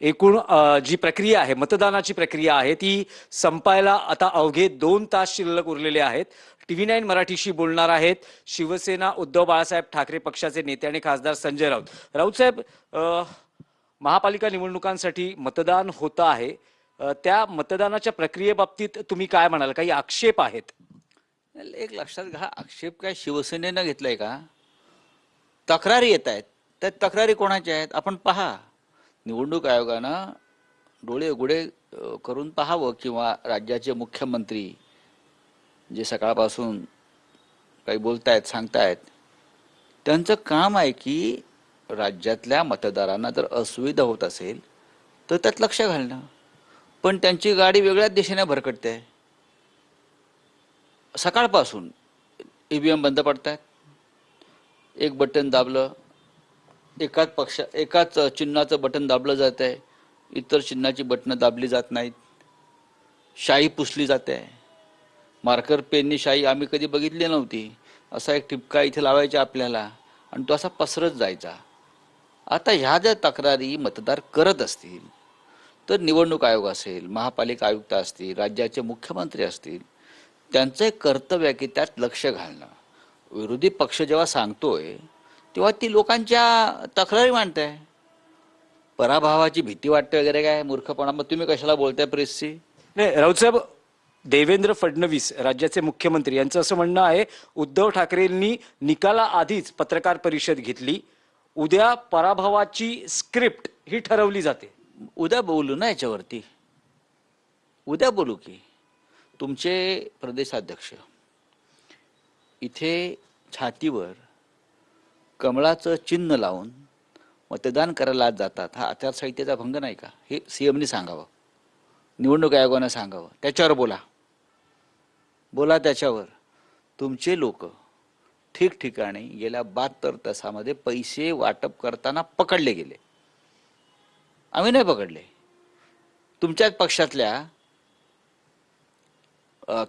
एकूण जी प्रक्रिया आहे, मतदानाची प्रक्रिया आहे, ती संपायला आता अवघे 2 तास शिल्लक उरलेले आहेत. TV9 मराठीशी बोलणार आहेत शिवसेना उद्धव बाळासाहेब ठाकरे पक्षाचे नेते आणि खासदार संजय राऊत. राऊत साहेब, महापालिका निवडणुकांसाठी मतदान होतं आहे. त्या मतदानाच्या प्रक्रियेबाबतीत तुम्ही काय म्हणाल? काही आक्षेप आहेत? एक लक्षात घ्या, आक्षेप काय शिवसेनेनं घेतलाय का? तक्रारी येत आहेत. त्या तक्रारी कोणाच्या आहेत आपण पहा. निवडणूक आयोगानं डोळे उघडे करून पाहावं, किंवा राज्याचे मुख्यमंत्री जे सकाळपासून काही बोलतायत सांगतायत, त्यांचं काम आहे की राज्यातल्या मतदारांना जर असुविधा होत असेल तर त्यात लक्ष घालणं. पण त्यांची गाडी वेगळ्याच दिशेने भरकटते आहे. सकाळपासून EVM बंद पडतात. एक बटन दाबलं, एकाच चिन्हाचं बटन दाबलं जात आहे, इतर चिन्हाची बटणं दाबली जात नाहीत. शाई पुसली जाते. मार्कर पेननी शाई आम्ही कधी बघितली नव्हती. असा एक टिपका इथे लावायचा आपल्याला आणि तो असा पसरत जायचा. आता ह्या ज्या तक्रारी मतदार करत असतील तर निवडणूक आयोग असेल, महापालिका आयुक्त असतील, राज्याचे मुख्यमंत्री असतील, त्यांचं एक कर्तव्य आहे की त्यात लक्ष घालणं. विरोधी पक्ष जेव्हा सांगतोय तेव्हा ती लोकांच्या तक्रारी मांडताय. पराभवाची भीती वाटते वगैरे काय मूर्खपणा. मग तुम्ही कशाला बोलताय प्रेसशी? नाही राऊत साहेब, देवेंद्र फडणवीस राज्याचे मुख्यमंत्री यांचं असं म्हणणं आहे, उद्धव ठाकरेंनी निकाला आधीच पत्रकार परिषद घेतली. उद्या पराभवाची स्क्रिप्ट ही ठरवली जाते. उद्या बोलू ना याच्यावरती. उद्या बोलू की. तुमचे प्रदेशाध्यक्ष इथे छातीवर कमळाचं चिन्ह लावून मतदान करायला जातात. हा आचारसंहितेचा भंग नाही का? हे CMनी सांगावं, निवडणूक आयोगानं सांगावं. त्याच्यावर बोला त्याच्यावर. तुमचे लोक ठिकठिकाणी गेल्या 72 तासामध्ये पैसे वाटप करताना पकडले गेले. आम्ही नाही पकडले. तुमच्याच पक्षातल्या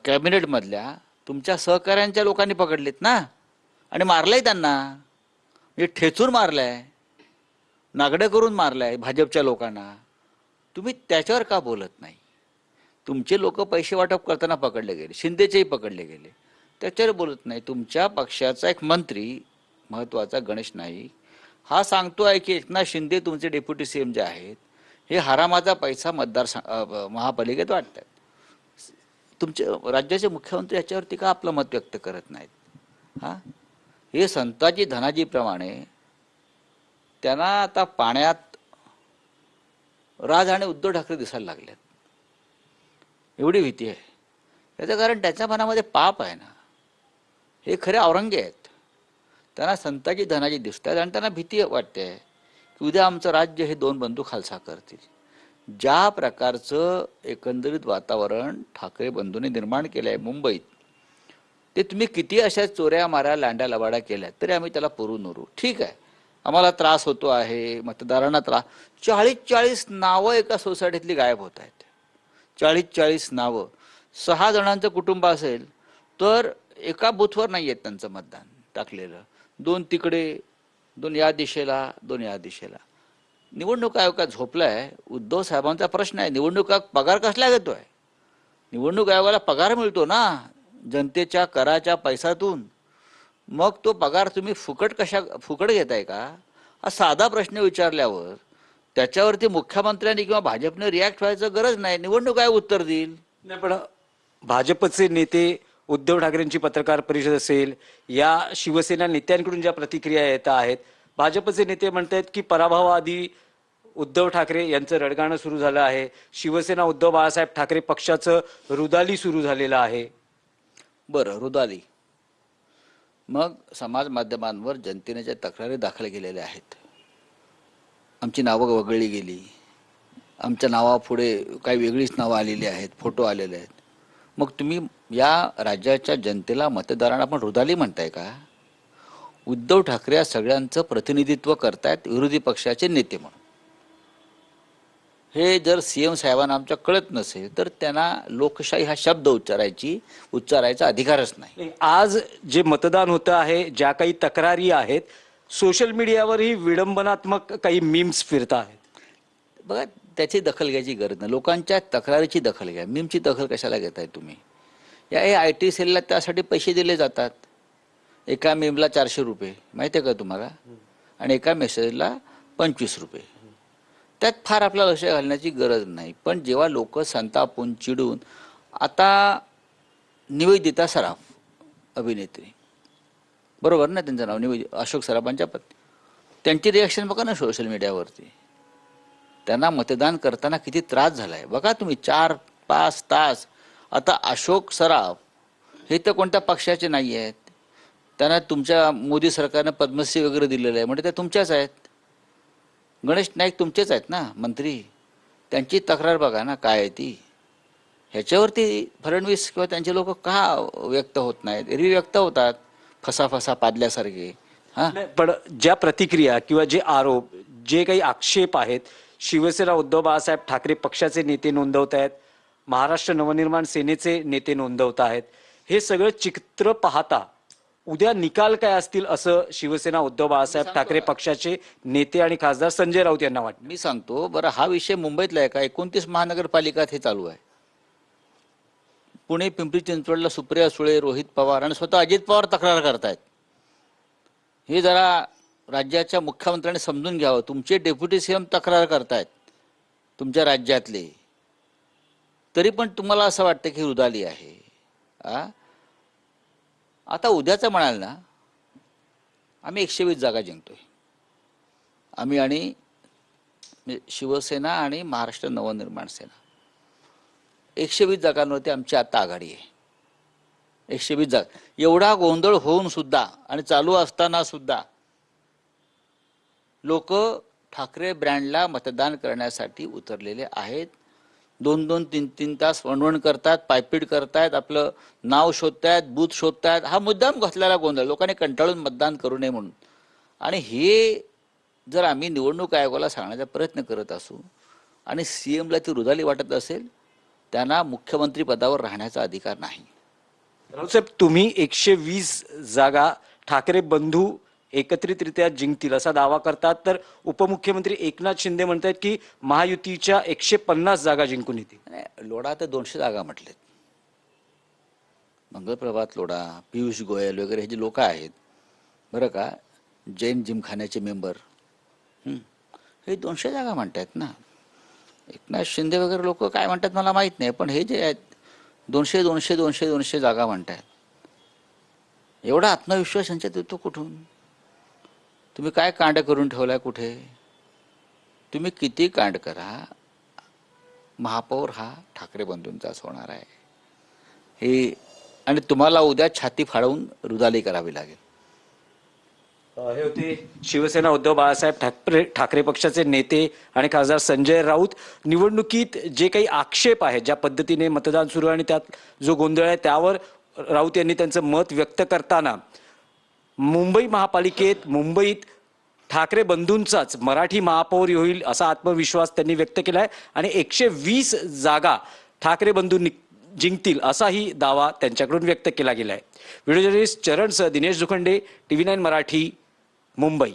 कॅबिनेटमधल्या तुमच्या सहकाऱ्यांच्या लोकांनी पकडलेत ना, आणि मारलंय त्यांना. म्हणजे ठेचून मारलंय, नागडं करून मारलंय भाजपच्या लोकांना. तुम्ही त्याच्यावर का बोलत नाही? तुमचे लोक पैसे वाटप करताना पकडले गेले, शिंदेचेही पकडले गेले, त्याच्यावर बोलत नाही. तुमच्या पक्षाचा एक मंत्री महत्त्वाचा गणेश नाईक हा सांगतो आहे की एकनाथ शिंदे तुमचे डेप्युटी CM जे आहेत हे हरामाचा पैसा महापालिकेत वाटतात. तुमचे राज्याचे मुख्यमंत्री याच्यावरती का आपलं मत व्यक्त करत नाहीत? हा, हे संताजी धनाजीप्रमाणे त्यांना आता पाण्यात राज आणि उद्धव ठाकरे दिसायला लागलेत. एवढी भीती आहे. त्याचं कारण त्याच्या मनामध्ये पाप आहे ना. हे खरे औरंगी आहेत. त्यांना संताजी धनाजी दिसतात आणि त्यांना भीती वाटते की उद्या आमचं राज्य हे 2 बंधू खालसा करतील. ज्या प्रकारचं एकंदरीत वातावरण ठाकरे बंधूंनी निर्माण केलं आहे मुंबईत, ते तुम्ही किती अशा चोऱ्या माऱ्या लांड्या लबाड्या केल्या तरी आम्ही त्याला पुरून उरू. ठीक आहे, आम्हाला त्रास होतो आहे, मतदारांना त्रास. 40 नावं एका सोसायटीतली गायब होत आहेत. 40 नावं. 6 जणांचं कुटुंब असेल तर एका बूथवर नाही आहेत त्यांचं मतदान टाकलेलं. 2 तिकडे, 2 या दिशेला, 2 या दिशेला. निवडणूक आयोग का झोपलाय? उद्धव साहेबांचा प्रश्न आहे. निवडणूक आयोग पगार कसला घेतोय? निवडणूक आयोगाला पगार मिळतो ना जनतेच्या कराच्या पैशातून. मग तो पगार तुम्ही फुकट घेताय का? हा साधा प्रश्न विचारल्यावर त्याच्यावरती मुख्यमंत्र्यांनी किंवा भाजपने रिॲक्ट व्हायचं गरज नाही. निवडणूक आयोग उत्तर देईल. नाही, पण भाजपचे नेते उद्धव ठाकरेंची पत्रकार परिषद असेल, या शिवसेना नेत्यांकडून ज्या प्रतिक्रिया येत आहेत, भाजपचे नेते म्हणतात की पराभवाआधी उद्धव ठाकरे यांचं रडगाणं सुरू झालं आहे. शिवसेना उद्धव बाळासाहेब ठाकरे पक्षाचं रुदाली सुरू झालेलं आहे. बरं, रुदाली. मग समाज माध्यमांवर जनतेने ज्या तक्रारी दाखल केलेल्या आहेत, आमची नावं वगळली गेली, आमच्या नावापुढे काही वेगळीच नावं आलेली आहेत, फोटो आलेले आहेत. मग तुम्ही या राज्याच्या जनतेला, मतदारांना पण रुदाली म्हणताय का? उद्धव ठाकरे या सगळ्यांचं प्रतिनिधित्व करतायत विरोधी पक्षाचे नेते म्हणून. हे जर CM साहेबांना आमच्या कळत नसेल तर त्यांना लोकशाही हा शब्द उच्चारायचा अधिकारच नाही. आज जे मतदान होतं आहे, ज्या काही तक्रारी आहेत, सोशल मीडियावर ही विडंबनात्मक काही मीम्स फिरत आहेत. बघा, त्याची दखल घ्यायची गरज नाही. लोकांच्या तक्रारीची दखल घ्या. मीमची दखल कशाला घेताय तुम्ही? या IT सेलला त्यासाठी पैसे दिले जातात. एका मीमला 400 रुपये, माहिती आहे का तुम्हाला? आणि एका मेसेजला 25 रुपये. त्यात फार आपल्याला लक्ष घालण्याची गरज नाही. पण जेव्हा लोक संतापून चिडून, आता निवेदिता सराफ अभिनेत्री, बरोबर ना त्यांचं नाव, अशोक सराफांच्या पत्नी, त्यांची रिॲक्शन बघा ना सोशल मीडियावरती. त्यांना मतदान करताना किती त्रास झालाय बघा तुम्ही. 4-5 तास. आता अशोक सराफ हे तर कोणत्या पक्षाचे नाही आहेत. त्यांना तुमच्या मोदी सरकारनं पद्मश्री वगैरे दिलेलं आहे, म्हणजे ते तुमच्याच आहेत. गणेश नाईक तुमचेच आहेत ना मंत्री. त्यांची तक्रार बघा ना काय आहे ती. ह्याच्यावरती फडणवीस किंवा त्यांचे लोक का व्यक्त होत नाहीत? एरवी व्यक्त होतात फसा पाडल्यासारखे. हां, नाही, पण ज्या प्रतिक्रिया किंवा जे आरोप, जे काही आक्षेप आहेत, शिवसेना उद्धव बाळासाहेब ठाकरे पक्षाचे नेते नोंदवत आहेत, महाराष्ट्र नवनिर्माण सेनेचे नेते नोंदवत आहेत, हे सगळं चित्र पाहता उद्या निकाल काय असतील असं शिवसेना उद्धव बाळासाहेब ठाकरे पक्षाचे नेते आणि खासदार संजय राऊत यांना वाटतं. मी सांगतो बरं, हा विषय मुंबईतला आहे का? 29 महानगरपालिकात हे चालू आहे. पुणे, पिंपरी चिंचवडला सुप्रिया सुळे, रोहित पवार आणि स्वतः अजित पवार तक्रार करतायत. हे जरा राज्याच्या मुख्यमंत्र्यांनी समजून घ्यावं. तुमचे डेप्युटी CM तक्रार करतायत तुमच्या राज्यातले, तरी पण तुम्हाला असं वाटतं की रुदाली आहे. आता उद्याचं म्हणाल ना, आम्ही 120 जागा जिंकतोय. आम्ही आणि शिवसेना आणि महाराष्ट्र नवनिर्माण सेना 120 जागांवरती आमची आता आघाडी आहे. 120 जागा. एवढा गोंधळ होऊन सुद्धा आणि चालू असताना सुद्धा लोक ठाकरे ब्रँडला मतदान करण्यासाठी उतरलेले आहेत. 2-2, 3-3 तास वणवण करतात, पायपीट करतायत, आपलं नाव शोधतायत, बूथ शोधतायत. हा मुद्दाम घातलेला गोंधळ, लोकांनी कंटाळून मतदान करू नये म्हणून. आणि हे जर आम्ही निवडणूक आयोगाला सांगण्याचा प्रयत्न करत असू आणि CMला ती रुदाली वाटत असेल, त्यांना मुख्यमंत्री पदावर राहण्याचा अधिकार नाही. राऊतसाहेब, तुम्ही 120 जागा ठाकरे बंधू एकत्रितरित्या जिंकतील असा दावा करतात, तर उपमुख्यमंत्री एकनाथ शिंदे म्हणतात की महायुतीच्या 150 जागा जिंकून येतील. आणि लोढा तर 200 जागा म्हटलेत. मंगलप्रभात लोढा, पियुष गोयल वगैरे हे जे लोक आहेत बरं का, जैन जिमखान्याचे मेंबर, हे 200 जागा म्हणतात ना. एकनाथ शिंदे वगैरे लोक काय म्हणतात मला माहीत नाही, पण हे जे आहेत 200 जागा म्हणतात. एवढा आत्मविश्वास यांच्यात येतो कुठून? तुम्ही काय कांड करून ठेवलाय कुठे? तुम्ही किती कांड करा, महापौर हा ठाकरे बंधूंचाच होणार आहे हे. आणि तुम्हाला उद्या छाती फाडून रुदाली करावी लागेल. हे होते शिवसेना उद्धव बाळासाहेब ठाकरे पक्षाचे नेते आणि खासदार संजय राऊत. निवडणुकीत जे काही आक्षेप आहेत, ज्या पद्धतीने मतदान सुरू आहे आणि त्यात जो गोंधळ आहे, त्यावर राऊत यांनी त्यांचं मत व्यक्त करताना मुंबई महापालिकेत, मुंबईत ठाकरे बंधूंचाच मराठी महापौर होईल असा आत्मविश्वास त्यांनी व्यक्त केलाय आणि 120 जागा ठाकरे बंधू जिंकतील असाही दावा त्यांच्याकडून व्यक्त केला गेलाय. व्हिडिओ जर्नलिस्ट चरणसह दिनेश जुखंडे, TV9 मराठी, मुंबई.